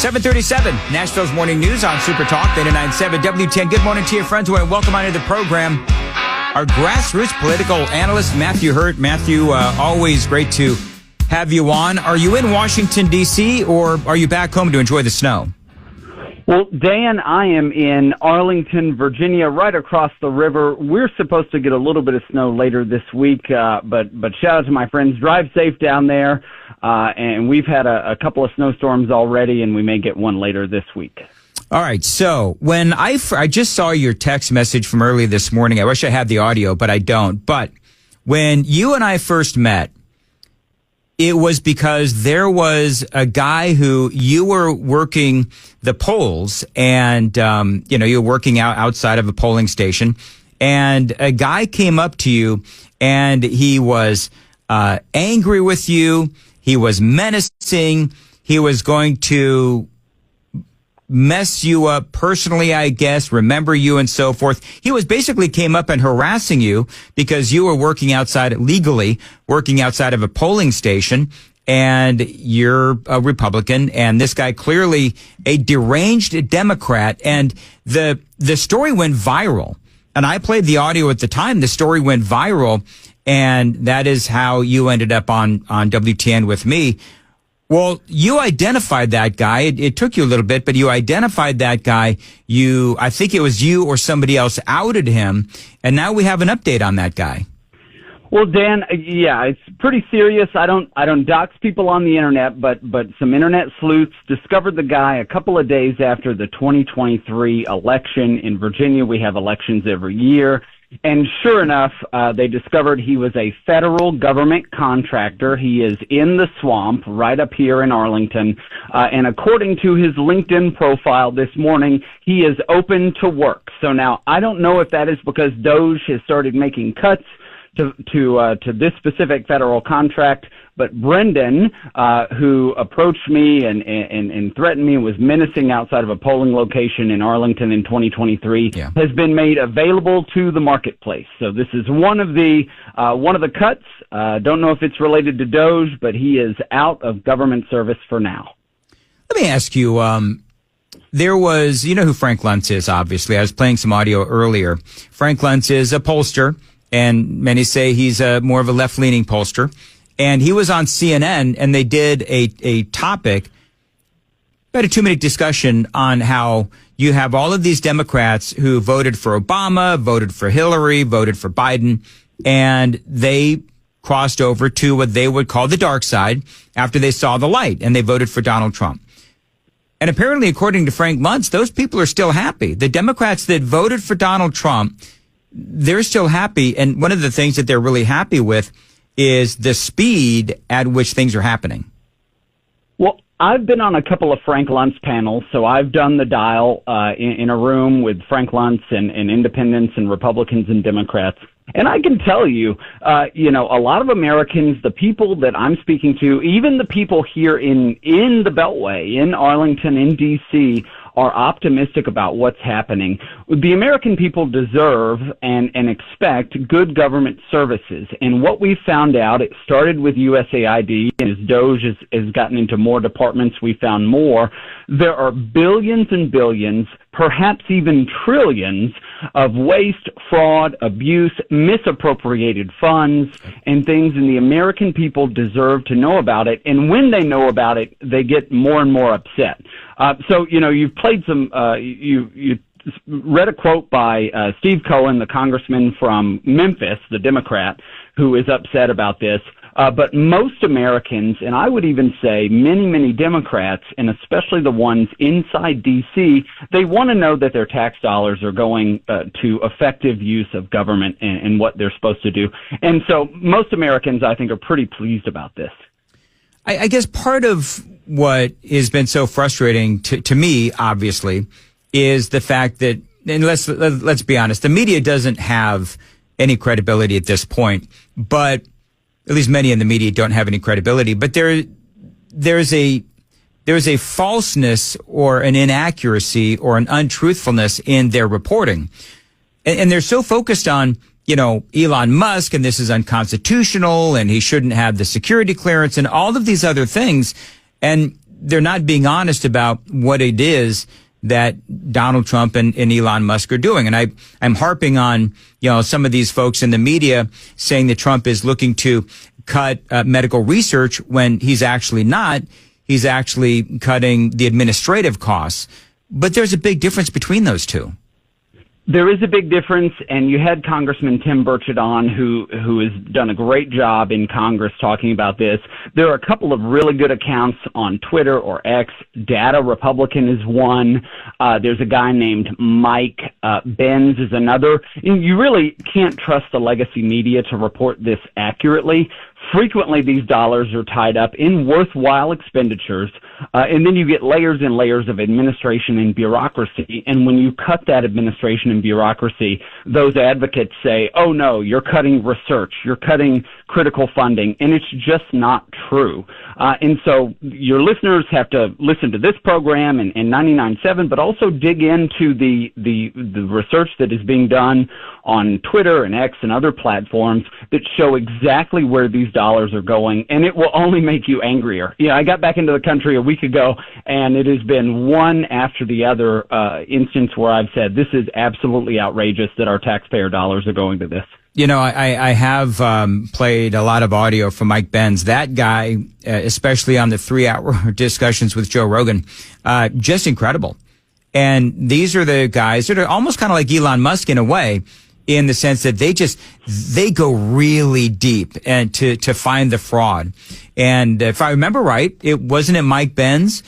737, Nashville's Morning News on Super Talk 99.7 W10. Good morning to you, friends. We want to welcome onto the program our grassroots political analyst, Matthew Hurtt. Matthew, always great to have you on. Are you in Washington, D.C., or are you back home to enjoy the snow? Well, Dan, I am in Arlington, Virginia, right across the river. We're supposed to get a little bit of snow later this week, but shout out to my friends. Drive safe down there, and we've had a couple of snowstorms already, and we may get one later this week. All right, so when I just saw your text message from early this morning. I wish I had the audio, but I don't. But when you and I first met, it was because there was a guy who you were working the polls and, you were working outside of a polling station, and a guy came up to you and he was angry with you. He was menacing. He was going to mess you up personally, I guess, remember you and so forth. He was basically came up and harassing you because you were working outside of a polling station, and you're a Republican, and this guy clearly a deranged Democrat. And the story went viral, and I played the audio at the time. The story went viral, and that is how you ended up on WTN with me. Well, you identified that guy. It took you a little bit, but you identified that guy. I think it was you or somebody else outed him, and now we have an update on that guy. Well, Dan, yeah, it's pretty serious. I don't dox people on the internet, but some internet sleuths discovered the guy a couple of days after the 2023 election in Virginia. We have elections every year. And sure enough, they discovered he was a federal government contractor. He is in the swamp right up here in Arlington. And according to his LinkedIn profile this morning, he is open to work. So now I don't know if that is because DOJ has started making cuts to this specific federal contract. But Brendan, who approached me and threatened me and was menacing outside of a polling location in Arlington in 2023, has been made available to the marketplace. So this is one of the cuts. Don't know if it's related to DOJ, but he is out of government service for now. Let me ask you, there was, you know who Frank Luntz is, obviously. I was playing some audio earlier. Frank Luntz is a pollster, and many say he's more of a left-leaning pollster. And he was on CNN, and they did a topic, about a 2-minute discussion on how you have all of these Democrats who voted for Obama, voted for Hillary, voted for Biden, and they crossed over to what they would call the dark side after they saw the light, and they voted for Donald Trump. And apparently, according to Frank Luntz, those people are still happy. The Democrats that voted for Donald Trump, they're still happy, and one of the things that they're really happy with is the speed at which things are happening. Well, I've been on a couple of Frank Luntz panels, so I've done the dial in a room with Frank Luntz and independents and Republicans and Democrats. And I can tell you, a lot of Americans, the people that I'm speaking to, even the people here in the Beltway, in Arlington, in D.C., are optimistic about what's happening. The American people deserve and expect good government services. And what we found out, it started with USAID, and as DOJ has gotten into more departments, we found more. There are billions and billions, perhaps even trillions of waste, fraud, abuse, misappropriated funds, and things, and the American people deserve to know about it. And when they know about it, they get more and more upset. So, you've played some, you read a quote by Steve Cohen, the congressman from Memphis, the Democrat, who is upset about this. But most Americans, and I would even say many, many Democrats, and especially the ones inside D.C., they want to know that their tax dollars are going to effective use of government and what they're supposed to do. And so most Americans, I think, are pretty pleased about this. I guess part of what has been so frustrating to me, obviously, is the fact that, and let's be honest, the media doesn't have any credibility at this point, but at least many in the media don't have any credibility. But there's a falseness or an inaccuracy or an untruthfulness in their reporting, and they're so focused on Elon Musk, and this is unconstitutional, and he shouldn't have the security clearance, and all of these other things. And they're not being honest about what it is that Donald Trump and Elon Musk are doing. And I'm harping on, some of these folks in the media saying that Trump is looking to cut medical research when he's actually not. He's actually cutting the administrative costs. But there's a big difference between those two. There is a big difference, and you had Congressman Tim Burchett on, who has done a great job in Congress talking about this. There are a couple of really good accounts on Twitter or X. Data Republican is one. There's a guy named Mike Benz is another. And you really can't trust the legacy media to report this accurately. Frequently, these dollars are tied up in worthwhile expenditures, and then you get layers and layers of administration and bureaucracy. And when you cut that administration and bureaucracy, those advocates say, oh, no, you're cutting research, you're cutting critical funding, and it's just not true. And so your listeners have to listen to this program and 99.7, but also dig into the research that is being done on Twitter and X and other platforms that show exactly where these dollars are going, and it will only make you angrier. I got back into the country a week ago, and it has been one after the other instance where I've said this is absolutely outrageous that our taxpayer dollars are going to this. I have played a lot of audio from Mike Benz. That guy, especially on the 3-hour discussions with Joe Rogan, just incredible. And these are the guys that are almost kind of like Elon Musk in a way, in the sense that they go really deep and to find the fraud. And if I remember right, wasn't it Mike Benz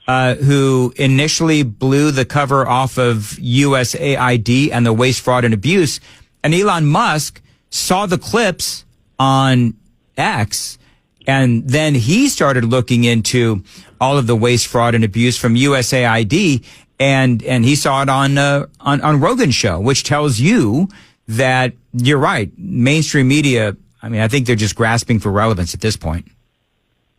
who initially blew the cover off of USAID and the waste, fraud, and abuse. And Elon Musk saw the clips on X, and then he started looking into all of the waste, fraud, and abuse from USAID, and he saw it on Rogan's show, which tells you that you're right. Mainstream media, I think they're just grasping for relevance at this point.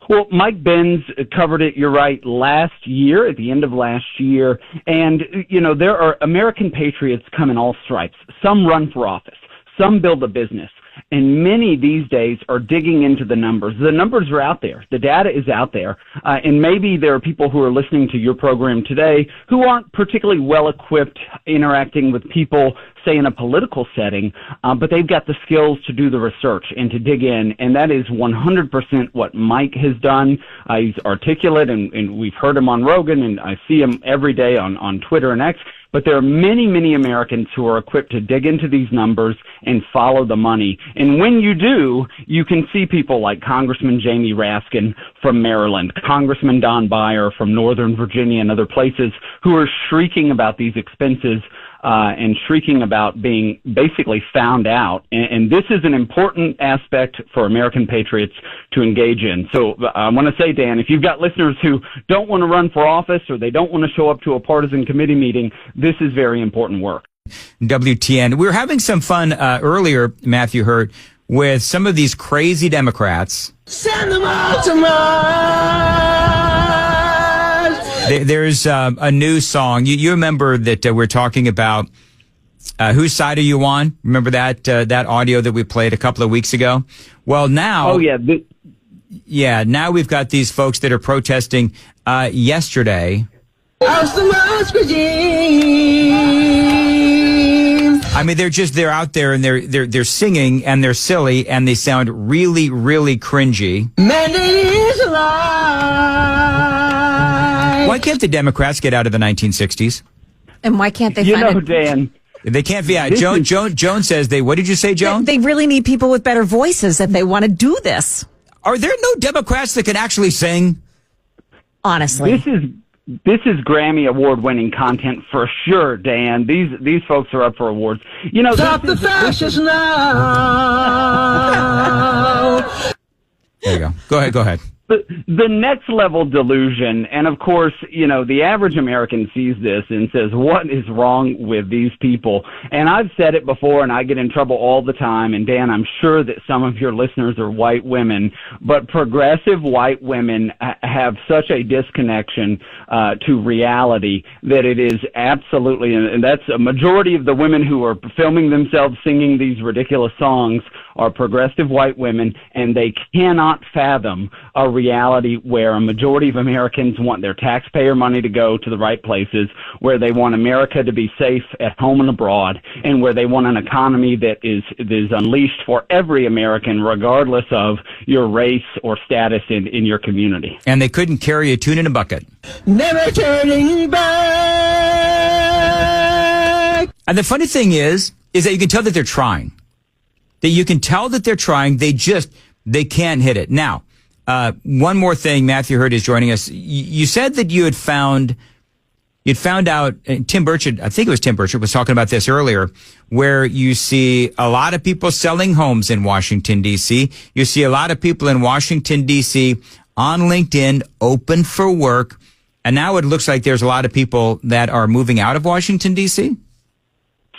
Well, Mike Benz covered it, you're right, last year, at the end of last year. And, there are American patriots come in all stripes. Some run for office. Some build a business. And many these days are digging into the numbers. The numbers are out there. The data is out there. And maybe there are people who are listening to your program today who aren't particularly well equipped interacting with people, say, in a political setting, but they've got the skills to do the research and to dig in. And that is 100% what Mike has done. He's articulate, and we've heard him on Rogan, and I see him every day on Twitter and X. But there are many, many Americans who are equipped to dig into these numbers and follow the money. And when you do, you can see people like Congressman Jamie Raskin from Maryland, Congressman Don Beyer from Northern Virginia and other places who are shrieking about these expenses and shrieking about being basically found out. And this is an important aspect for American patriots to engage in. So I want to say, Dan, if you've got listeners who don't want to run for office or they don't want to show up to a partisan committee meeting, this is very important work. WTN. We were having some fun earlier, Matthew Hurtt, with some of these crazy Democrats. Send them all to Mars. There's a new song. You remember that we're talking about whose side are you on? Remember that audio that we played a couple of weeks ago? Well, now... Oh, yeah. Yeah, now we've got these folks that are protesting yesterday. They're out there and they're singing and they're silly and they sound really, really cringy. Why can't the Democrats get out of the 1960s? And why can't they find Dan, they can't be out. Joan says what did you say, Joan? They really need people with better voices if they want to do this. Are there no Democrats that can actually sing? Honestly. This is Grammy award-winning content for sure, Dan. These folks are up for awards. Stop the fascists now. There you go. Go ahead. The next level delusion, and of course, the average American sees this and says, what is wrong with these people? And I've said it before, and I get in trouble all the time, and Dan, I'm sure that some of your listeners are white women, but progressive white women have such a disconnection to reality that it is absolutely, and that's a majority of the women who are filming themselves singing these ridiculous songs are progressive white women, and they cannot fathom a reality where a majority of Americans want their taxpayer money to go to the right places, where they want America to be safe at home and abroad, and where they want an economy that is unleashed for every American, regardless of your race or status in your community. And they couldn't carry a tune in a bucket. Never turning back. And the funny thing is that you can tell that they're trying. That you can tell that they're trying. They can't hit it. Now, one more thing. Matthew Hurtt is joining us. You said that you'd found out, Tim Burchett, I think it was Tim Burchett, was talking about this earlier, where you see a lot of people selling homes in Washington, D.C. You see a lot of people in Washington, D.C. on LinkedIn, open for work. And now it looks like there's a lot of people that are moving out of Washington, D.C.?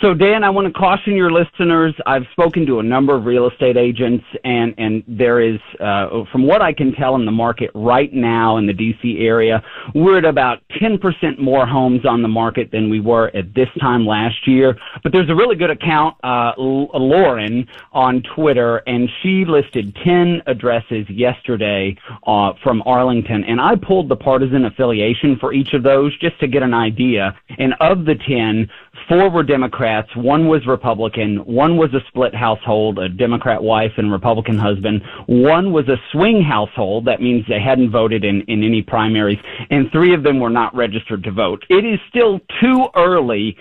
So, Dan, I want to caution your listeners. I've spoken to a number of real estate agents, and there is, from what I can tell in the market right now in the D.C. area, we're at about 10% more homes on the market than we were at this time last year. But there's a really good account, Lauren, on Twitter, and she listed 10 addresses yesterday from Arlington, and I pulled the partisan affiliation for each of those just to get an idea. And of the 10, 4 were Democrats, 1 was Republican, 1 was a split household, a Democrat wife and Republican husband, 1 was a swing household, that means they hadn't voted in any primaries, and 3 of them were not registered to vote. It is still too early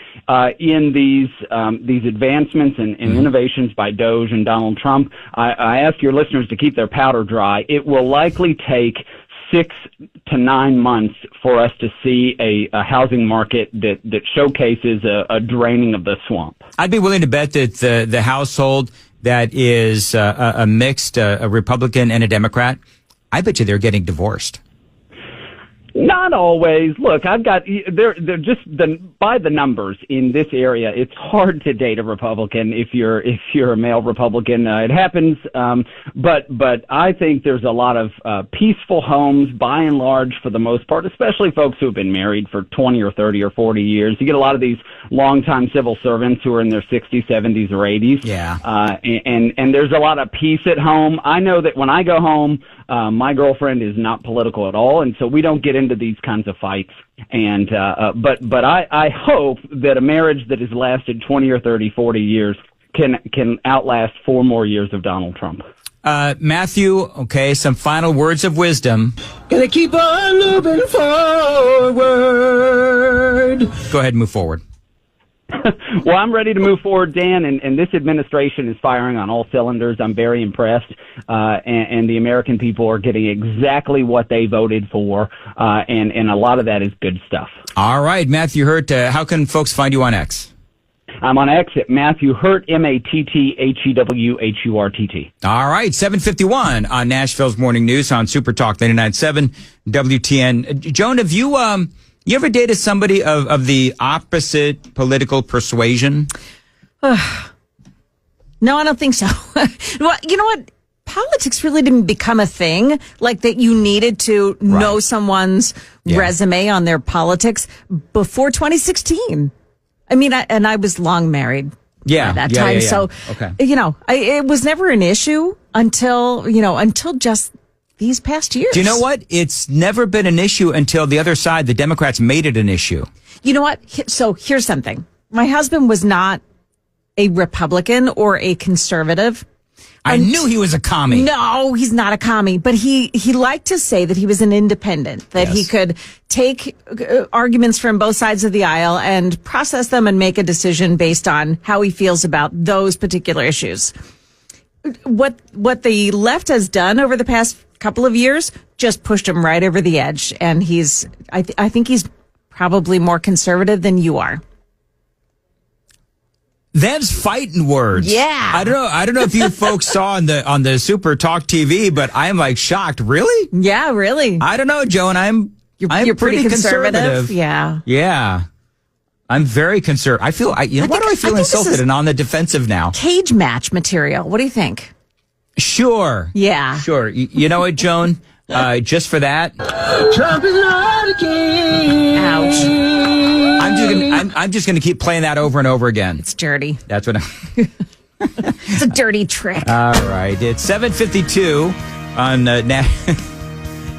in these advancements and innovations by Doge and Donald Trump. I ask your listeners to keep their powder dry. It will likely take 6 to 9 months for us to see a housing market that showcases a draining of the swamp. I'd be willing to bet that the household that is a mixed a Republican and a Democrat, I bet you they're getting divorced. Not always. Look, they're just by the numbers in this area. It's hard to date a Republican if you're a male Republican. It happens, but I think there's a lot of peaceful homes by and large for the most part, especially folks who have been married for 20 or 30 or 40 years. You get a lot of these longtime civil servants who are in their 60s, 70s, or 80s. Yeah. And there's a lot of peace at home. I know that when I go home, my girlfriend is not political at all, and so we don't get into these kinds of fights. And but I hope that a marriage that has lasted 20 or 30, 40 years can outlast 4 more years of Donald Trump. Matthew, okay, some final words of wisdom. Gonna keep on moving forward. Go ahead and move forward. Well, I'm ready to move forward, Dan, and this administration is firing on all cylinders. I'm very impressed, and the American people are getting exactly what they voted for, and a lot of that is good stuff. All right, Matthew Hurtt, how can folks find you on X? I'm on X at Matthew Hurtt, MattheWHurtt. All right, 7:51 on Nashville's Morning News on Super Talk 99.7 WTN. Joan, have you ever dated somebody of the opposite political persuasion? No, I don't think so. Well, you know what? Politics really didn't become a thing like that you needed to know someone's resume on their politics before 2016. I mean, I was long married by that time. So, it was never an issue until just these past years. Do you know what? It's never been an issue until the other side, the Democrats, made it an issue. You know what? So here's something. My husband was not a Republican or a conservative. I knew he was a commie. No, he's not a commie, but he liked to say that he was an independent, that he could take arguments from both sides of the aisle and process them and make a decision based on how he feels about those particular issues. What the left has done over the past couple of years just pushed him right over the edge, and I think he's probably more conservative than you are. Them's fighting words. Yeah. I don't know if you folks saw on the Super Talk TV, but I am like shocked. Really? Yeah, really. I don't know, Joan. You're pretty conservative. Yeah. Yeah. I'm very concerned. Why do I feel insulted and on the defensive now? Cage match material. What do you think? Sure. Yeah. Sure. You know what, Joan? Just for that. Trump is not a king. Ouch. I'm just gonna keep playing that over and over again. It's dirty. That's what It's a dirty trick. All right. It's 7:52 on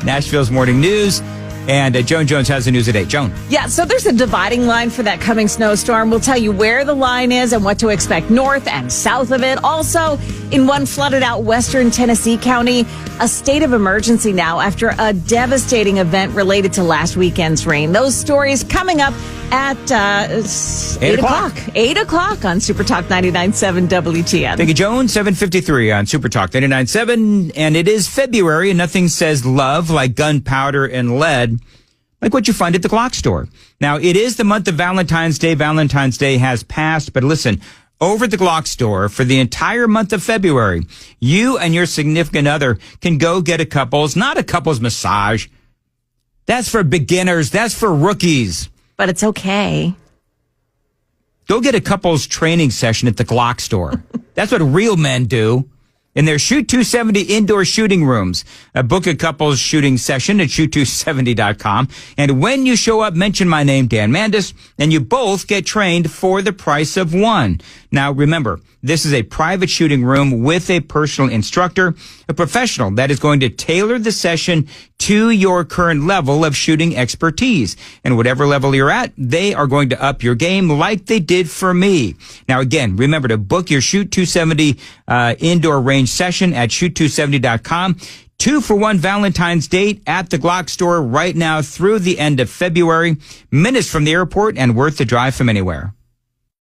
Nashville's Morning News. And Joan Jones has the news at 8. Joan. Yeah, so there's a dividing line for that coming snowstorm. We'll tell you where the line is and what to expect north and south of it. Also, in one flooded out western Tennessee county, a state of emergency now after a devastating event related to last weekend's rain. Those stories coming up at 8 o'clock. 8 o'clock on Super Talk 99.7 WTN. Thank you, Joan. 7:53 on Super Talk 99.7. And it is February, and nothing says love like gunpowder and lead, like what you find at the Glock store. Now, it is the month of Valentine's Day. Valentine's Day has passed, but listen, over at the Glock store for the entire month of February, you and your significant other can go get not a couple's massage. That's for beginners. That's for rookies. But it's okay. Go get a couple's training session at the Glock store. That's what real men do. In their Shoot 270 indoor shooting rooms. Book a couple's shooting session at shoot270.com. And when you show up, mention my name, Dan Mandis, and you both get trained for the price of one. Now, remember, this is a private shooting room with a personal instructor, a professional that is going to tailor the session to your current level of shooting expertise. And whatever level you're at, they are going to up your game like they did for me. Now, again, remember to book your Shoot 270 indoor range session at shoot270.com. 2-for-1 Valentine's date at the Glock store right now through the end of February. Minutes from the airport and worth the drive from anywhere.